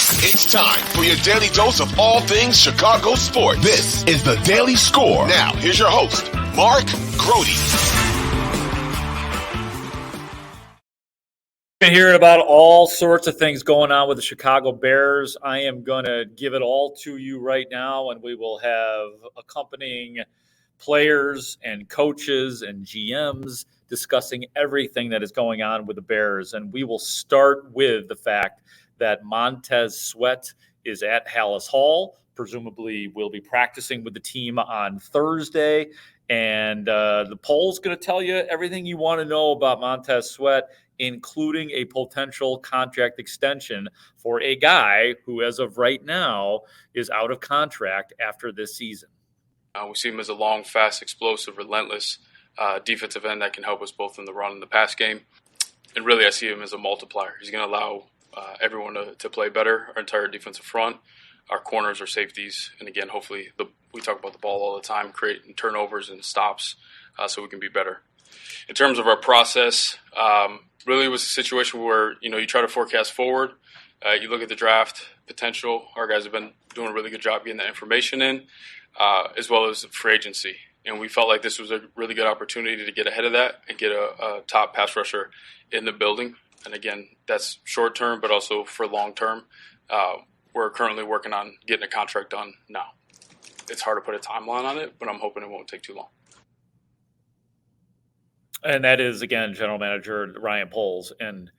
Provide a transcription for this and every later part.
It's time for your daily dose of all things Chicago sports. This is the Daily Score. Now, here's your host, Mark Grote. Been hearing about all sorts of things going on with the Chicago Bears. I am going to give it all to you right now, and we will have accompanying players and coaches and GMs discussing everything that is going on with the Bears. And we will start with the fact that Montez Sweat is at Halas Hall, presumably will be practicing with the team on Thursday. And the poll's going to tell you everything you want to know about Montez Sweat, including a potential contract extension for a guy who, as of right now, is out of contract after this season. We see him as a long, fast, explosive, relentless defensive end that can help us both in the run and the pass game. And really, I see him as a multiplier. He's going to allow everyone to play better, our entire defensive front, our corners, our safeties, and again, hopefully, we talk about the ball all the time, creating turnovers and stops so we can be better. In terms of our process, really it was a situation where, you try to forecast forward. You look at the draft potential. Our guys have been doing a really good job getting that information in, as well as free agency. And we felt like this was a really good opportunity to get ahead of that and get a top pass rusher in the building. And again, that's short term, but also for long term. We're currently working on getting a contract done now. It's hard to put a timeline on it, but I'm hoping it won't take too long. And that is, again, General Manager Ryan Poles. And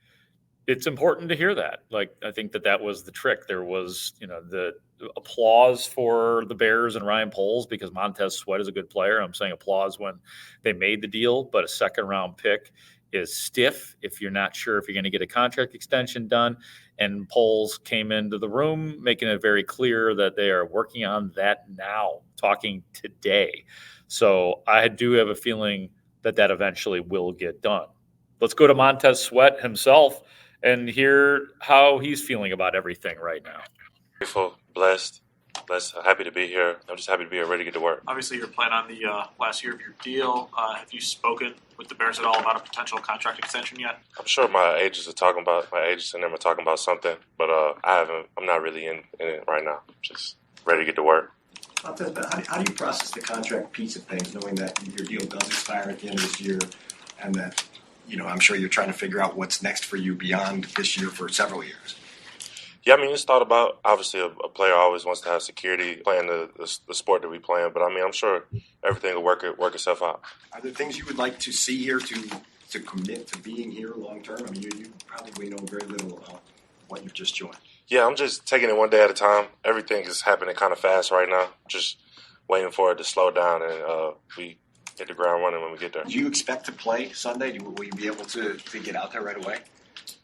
it's important to hear that. I think that was the trick. There was, the applause for the Bears and Ryan Poles because Montez Sweat is a good player. I'm saying applause when they made the deal, but a second-round pick is stiff if you're not sure if you're going to get a contract extension done. And Poles came into the room making it very clear that they are working on that now, talking today. So I do have a feeling that eventually will get done. Let's go to Montez Sweat himself and hear how he's feeling about everything right now. Grateful, blessed, happy to be here. I'm just happy to be here, ready to get to work. Obviously, you're playing on the last year of your deal. Have you spoken with the Bears at all about a potential contract extension yet? I'm sure my agents and them are talking about something, but I'm not really in it right now. Just ready to get to work. How do you process the contract piece of things, knowing that your deal does expire at the end of this year, and that, I'm sure you're trying to figure out what's next for you beyond this year for several years? Yeah, it's thought about. Obviously, a player always wants to have security playing the sport that we play in, but I'm sure everything will work itself out. Are there things you would like to see here to commit to being here long term? You probably know very little about what you've just joined. Yeah, I'm just taking it one day at a time. Everything is happening kind of fast right now. Just waiting for it to slow down and we hit the ground running when we get there. Do you expect to play Sunday? Will you be able to get out there right away?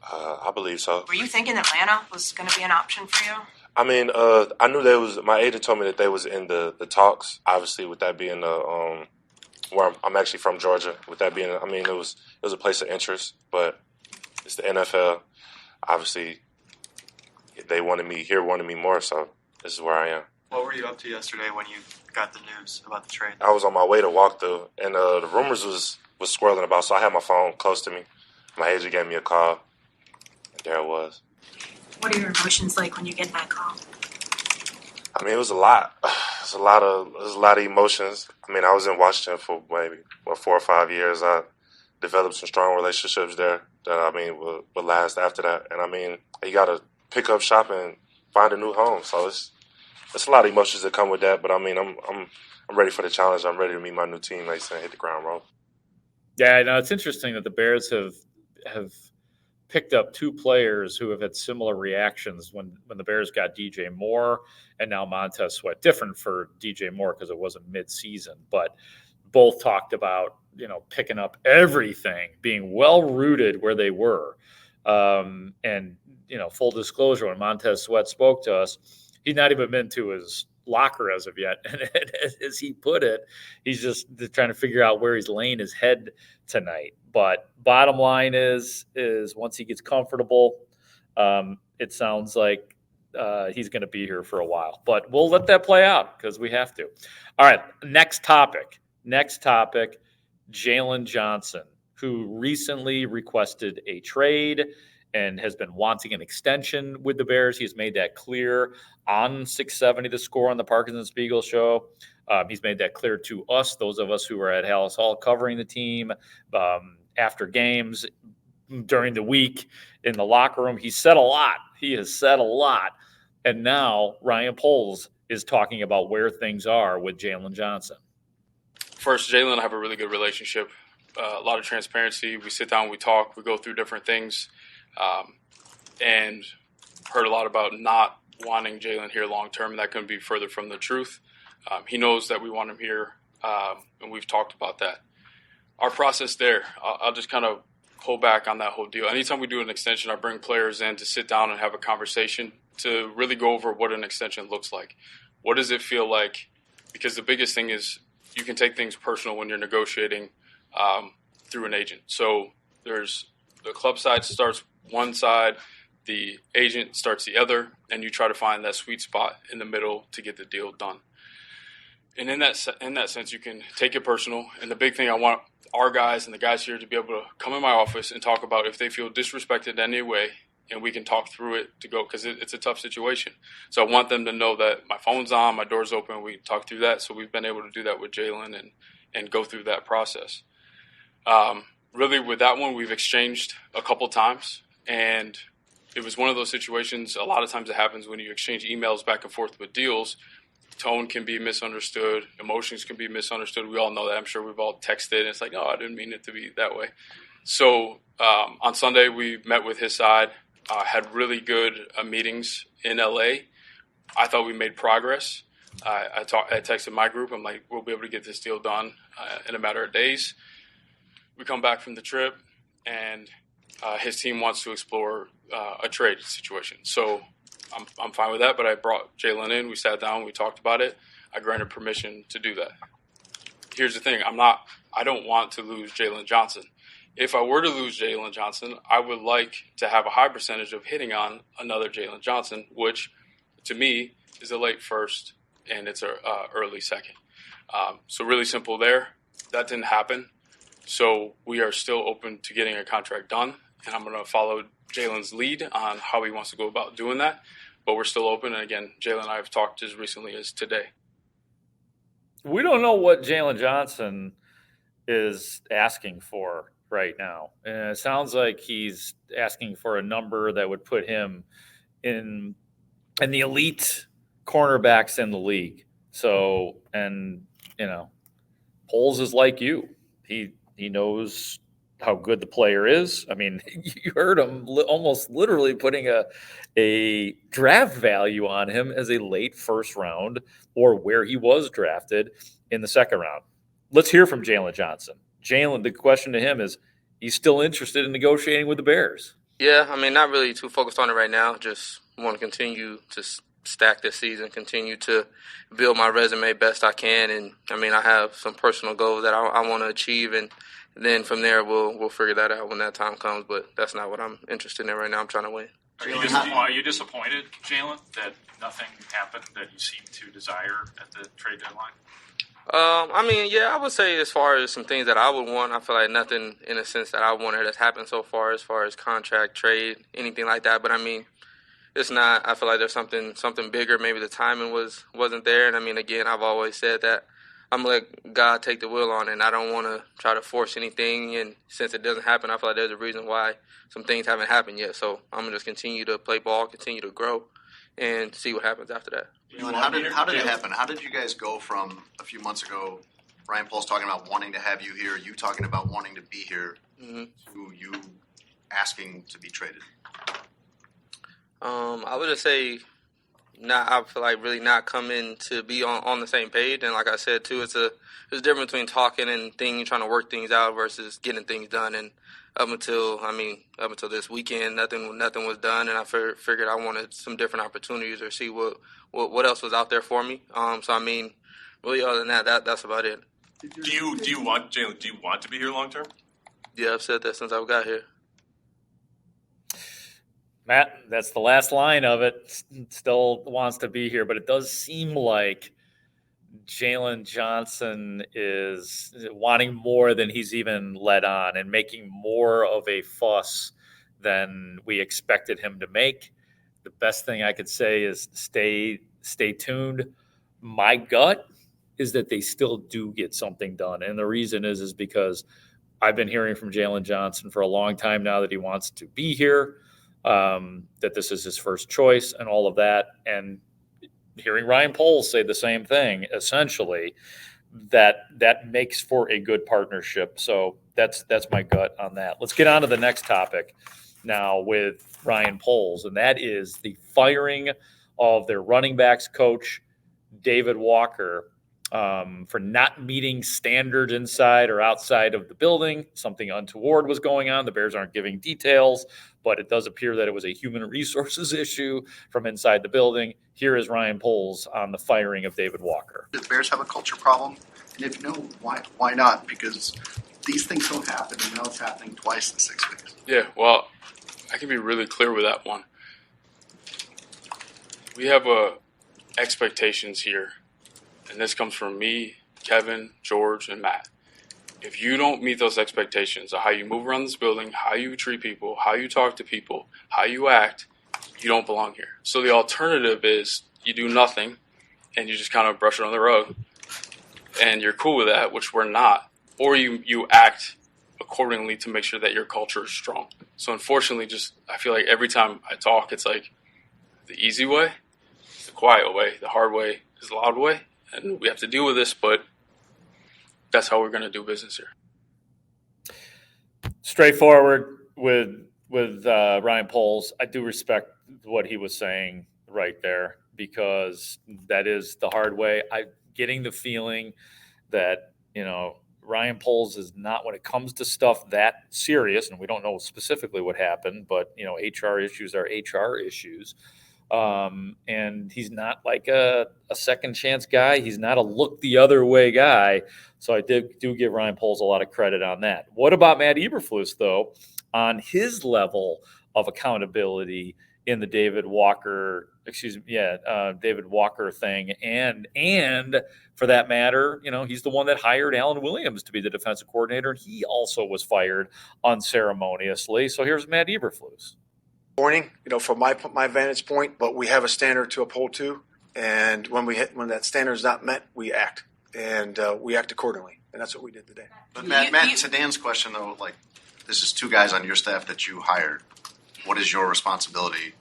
I believe so. Were you thinking Atlanta was going to be an option for you? I knew my agent told me that they was in the talks. Obviously, with that being where I'm actually from, Georgia. With that being, it was a place of interest, but it's the NFL. Obviously, they wanted me more, so this is where I am. What were you up to yesterday when you got the news about the trade? I was on my way to walk through, and the rumors was swirling about, so I had my phone close to me. My agent gave me a call, and there it was. What are your emotions like when you get that call? It was a lot. There's a lot of emotions. I was in Washington for maybe 4 or 5 years. I developed some strong relationships there that will last after that. And you got to pick up shop and find a new home. So it's a lot of emotions that come with that. But I'm ready for the challenge. I'm ready to meet my new teammates and hit the ground rolling. Yeah, it's interesting that the Bears have picked up two players who have had similar reactions when the Bears got DJ Moore and now Montez Sweat. Different for DJ Moore because it wasn't mid-season, but both talked about, picking up everything, being well-rooted where they were. And, full disclosure, when Montez Sweat spoke to us, he's not even been to his locker as of yet. And as he put it, he's just trying to figure out where he's laying his head tonight. But bottom line is once he gets comfortable, it sounds like he's going to be here for a while. But we'll let that play out because we have to. All right, next topic, Jaylon Johnson, who recently requested a trade and has been wanting an extension with the Bears. He's made that clear on 670 The Score on the Parkinson Spiegel show. He's made that clear to us, those of us who were at Halas Hall covering the team after games, during the week, in the locker room. He said a lot. He has said a lot. And now Ryan Poles is talking about where things are with Jaylon Johnson. First, Jaylon and I have a really good relationship. A lot of transparency. We sit down, we talk, we go through different things, and heard a lot about not wanting Jaylon here long term. That couldn't be further from the truth. He knows that we want him here, and we've talked about that. Our process there, I'll just kind of pull back on that whole deal. Anytime we do an extension, I bring players in to sit down and have a conversation to really go over what an extension looks like. What does it feel like? Because the biggest thing is you can take things personal when you're negotiating through an agent. So there's the club side starts one side, the agent starts the other, and you try to find that sweet spot in the middle to get the deal done. And in that sense, you can take it personal. And the big thing, I want our guys and the guys here to be able to come in my office and talk about if they feel disrespected in any way, and we can talk through it to go, because it's a tough situation. So I want them to know that my phone's on, my door's open, we talk through that. So we've been able to do that with Jaylon and go through that process. Really, with that one, we've exchanged a couple times, and it was one of those situations. A lot of times it happens when you exchange emails back and forth with deals. Tone can be misunderstood. Emotions can be misunderstood. We all know that. I'm sure we've all texted, and it's like, no, I didn't mean it to be that way. So on Sunday, we met with his side, had really good meetings in LA. I thought we made progress. I texted my group. I'm like, we'll be able to get this deal done in a matter of days. We come back from the trip, and his team wants to explore a trade situation. So I'm fine with that, but I brought Jaylon in. We sat down. We talked about it. I granted permission to do that. Here's the thing. I don't want to lose Jaylon Johnson. If I were to lose Jaylon Johnson, I would like to have a high percentage of hitting on another Jaylon Johnson, which to me is a late first and it's a early second. So really simple there. That didn't happen. So we are still open to getting a contract done, and I'm going to follow Jaylon's lead on how he wants to go about doing that. But we're still open. And again, Jaylon and I have talked as recently as today. We don't know what Jaylon Johnson is asking for right now. And it sounds like he's asking for a number that would put him in the elite cornerbacks in the league. So, and, Poles is like you. He knows how good the player is. I mean, you heard him almost literally putting a draft value on him as a late first round, or where he was drafted in the second round. Let's hear from Jaylon Johnson. Jaylon, the question to him is, he's still interested in negotiating with the Bears. Yeah, I mean, not really too focused on it right now. Just want to continue to stack this season, continue to build my resume best I can. And, I mean, I have some personal goals that I want to achieve, and then from there we'll figure that out when that time comes. But that's not what I'm interested in right now. I'm trying to win. Are you disappointed, Jaylon, that nothing happened that you seem to desire at the trade deadline? I mean, yeah, I would say as far as some things that I would want, I feel like nothing in a sense that I wanted has happened so far as contract, trade, anything like that. But, I mean, it's not. I feel like there's something bigger. Maybe the timing wasn't there. And, I mean, again, I've always said that I'm going to let God take the wheel on it, and I don't want to try to force anything. And since it doesn't happen, I feel like there's a reason why some things haven't happened yet. So I'm going to just continue to play ball, continue to grow, and see what happens after that. And how did it happen? How did you guys go from a few months ago, Ryan Poles talking about wanting to have you here, you talking about wanting to be here, to you asking to be traded? I would just say I feel like really not coming to be on the same page. And like I said, too, there's a difference between talking and trying to work things out versus getting things done. And up until this weekend, nothing was done, and I figured I wanted some different opportunities or see what else was out there for me. So I mean, really, other than that's about it. Do you want Jaylon? Do you want to be here long term? Yeah, I've said that since I got here. Matt, that's the last line of it. Still wants to be here, but it does seem like Jaylon Johnson is wanting more than he's even let on, and making more of a fuss than we expected him to make. The best thing I could say is stay tuned. My gut is that they still do get something done. And the reason is because I've been hearing from Jaylon Johnson for a long time now that he wants to be here, that this is his first choice and all of that. And hearing Ryan Poles say the same thing, essentially, that makes for a good partnership. So that's my gut on that. Let's get on to the next topic now with Ryan Poles, and that is the firing of their running backs coach, David Walker, for not meeting standards inside or outside of the building. Something untoward was going on. The Bears aren't giving details, but it does appear that it was a human resources issue from inside the building. Here is Ryan Poles on the firing of David Walker. Do the Bears have a culture problem? And if no, why not? Because these things don't happen, and now it's happening twice in 6 weeks. Yeah, well, I can be really clear with that one. We have expectations here, and this comes from me, Kevin, George, and Matt. If you don't meet those expectations of how you move around this building, how you treat people, how you talk to people, how you act, you don't belong here. So the alternative is you do nothing and you just kind of brush it on the rug and you're cool with that, which we're not. Or you act accordingly to make sure that your culture is strong. So unfortunately, I feel like every time I talk, it's like the easy way, the quiet way, the hard way is the loud way. And we have to deal with this, but that's how we're going to do business here. Straightforward with Ryan Poles. I do respect what he was saying right there, because that is the hard way. I'm getting the feeling that, Ryan Poles is not, when it comes to stuff that serious, and we don't know specifically what happened, but, HR issues are HR issues. And he's not like a second chance guy. He's not a look the other way guy. So I do give Ryan Poles a lot of credit on that. What about Matt Eberflus, though, on his level of accountability in the David Walker thing? And for that matter, he's the one that hired Alan Williams to be the defensive coordinator, and he also was fired unceremoniously. So here's Matt Eberflus. Morning, from my vantage point, but we have a standard to uphold too, and when that standard is not met, we act, and we act accordingly, and that's what we did today. But Matt, to Dan's question though, this is two guys on your staff that you hired. What is your responsibility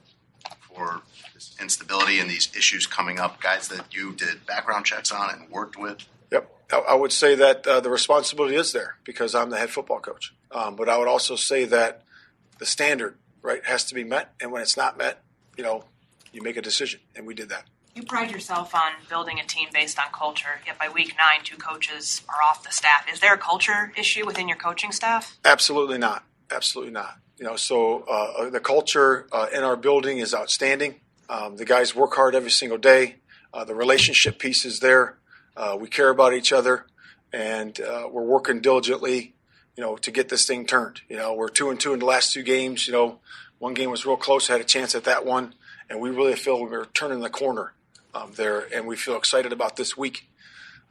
for this instability and these issues coming up? Guys that you did background checks on and worked with. Yep, I would say that the responsibility is there because I'm the head football coach, but I would also say that the standard, right, has to be met, and when it's not met, you make a decision, and we did that. You pride yourself on building a team based on culture, yet by week 9, 2 coaches are off the staff. Is there a culture issue within your coaching staff? Absolutely not. Absolutely not. The culture in our building is outstanding. The guys work hard every single day. The relationship piece is there. We care about each other, and we're working diligently to get this thing turned. We're 2-2 in the last 2 games. One game was real close. I had a chance at that one, and we really feel we're turning the corner there, and we feel excited about this week.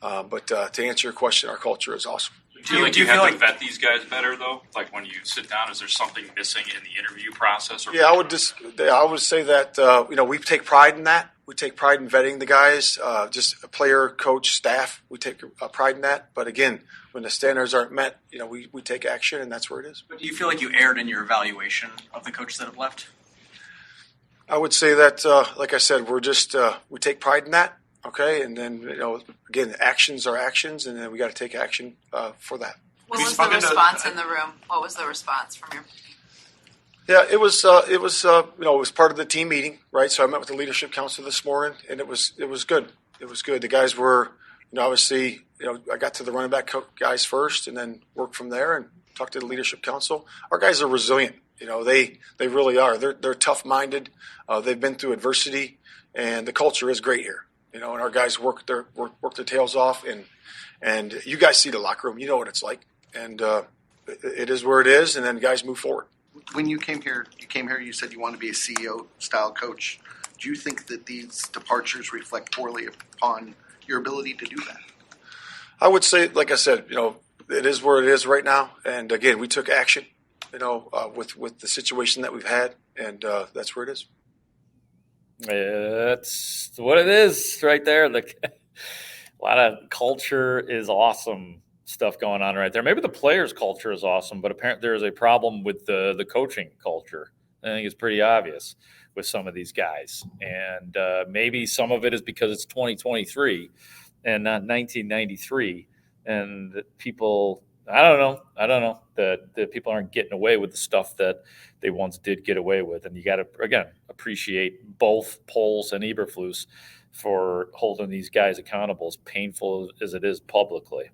But to answer your question, our culture is awesome. Do you feel like vet these guys better though? Like when you sit down, is there something missing in the interview process? Or I would say that we take pride in that. We take pride in vetting the guys, just a player, coach, staff. We take pride in that. But again, when the standards aren't met, we take action, and that's where it is. But do you feel like you erred in your evaluation of the coaches that have left? I would say that, like I said, we're just we take pride in that. Okay, and then again, actions are actions, and then we got to take action for that. What was the response in the room? What was the response from your? Yeah, it was part of the team meeting, right? So I met with the leadership council this morning, and it was good. It was good. The guys were, obviously, I got to the running back guys first, and then worked from there and talked to the leadership council. Our guys are resilient. They really are. They're tough-minded. They've been through adversity, and the culture is great here. And our guys work their tails off, and you guys see the locker room. You know what it's like, and it is where it is. And then guys move forward. When you came here, you said you want to be a CEO-style coach. Do you think that these departures reflect poorly upon your ability to do that? I would say, like I said, it is where it is right now. And again, we took action, with the situation that we've had, and that's where it is. That's what it is right there. A lot of culture is awesome stuff going on right there. Maybe the players' culture is awesome, but apparently there is a problem with the coaching culture. I think it's pretty obvious with some of these guys. And maybe some of it is because it's 2023 and not 1993. And people, I don't know, that people aren't getting away with the stuff that they once did get away with. And you got to, again, appreciate both Poles and Eberflus for holding these guys accountable, as painful as it is publicly.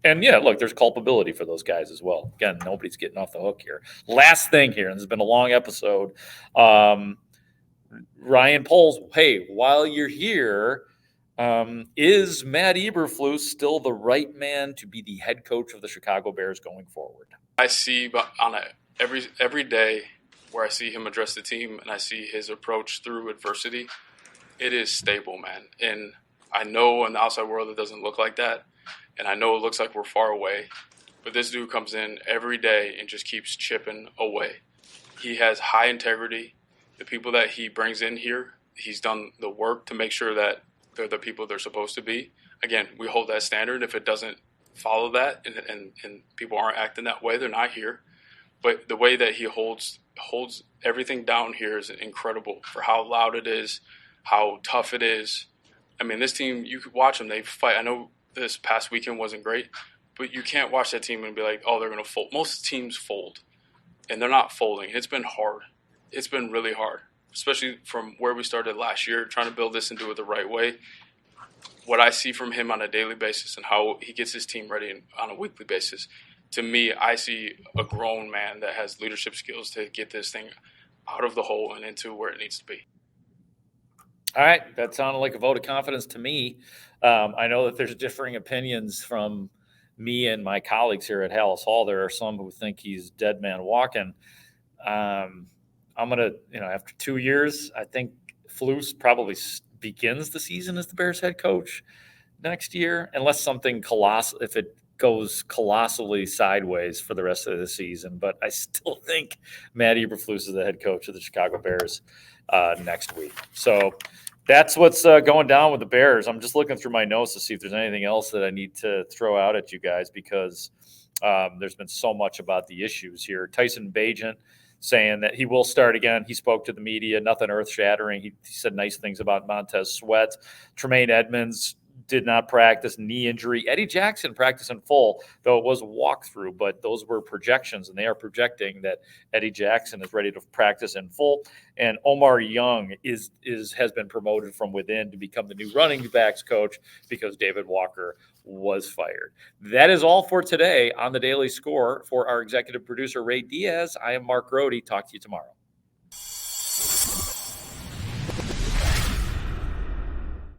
And yeah, look, there's culpability for those guys as well. Again, nobody's getting off the hook here. Last thing here, and this has been a long episode. Ryan Poles, hey, while you're here, is Matt Eberflus still the right man to be the head coach of the Chicago Bears going forward? I see on every day where I see him address the team and I see his approach through adversity, it is stable, man. And I know in the outside world it doesn't look like that. And I know it looks like we're far away. But this dude comes in every day and just keeps chipping away. He has high integrity. The people that he brings in here, he's done the work to make sure that they're the people they're supposed to be. Again, we hold that standard. If it doesn't follow that and people aren't acting that way, they're not here. But the way that he holds everything down here is incredible for how loud it is, how tough it is. I mean, this team, you could watch them. They fight. I know this past weekend wasn't great, but you can't watch that team and be like, oh, they're going to fold. Most teams fold, and they're not folding. It's been hard. It's been really hard, especially from where we started last year, trying to build this and do it the right way. What I see from him on a daily basis and how he gets his team ready on a weekly basis, to me, I see a grown man that has leadership skills to get this thing out of the hole and into where it needs to be. All right, that sounded like a vote of confidence to me. I know that there's differing opinions from me and my colleagues here at Halas Hall. There are some who think he's dead man walking. I'm going to, after 2 years, I think Flus probably begins the season as the Bears head coach next year, unless something colossal, if it goes colossally sideways for the rest of the season. But I still think Matt Eberflus is the head coach of the Chicago Bears next week. So that's what's going down with the Bears. I'm just looking through my notes to see if there's anything else that I need to throw out at you guys, because there's been so much about the issues here. Tyson Bagent saying that he will start again. He spoke to the media, nothing earth-shattering. He said nice things about Montez Sweat. Tremaine Edmonds did not practice, knee injury. Eddie Jackson practiced in full, though it was a walkthrough, but those were projections, and they are projecting that Eddie Jackson is ready to practice in full. And Omar Young has been promoted from within to become the new running backs coach because David Walker was fired. That is all for today on the Daily Score. For our executive producer, Ray Diaz, I am Mark Grote. Talk to you tomorrow.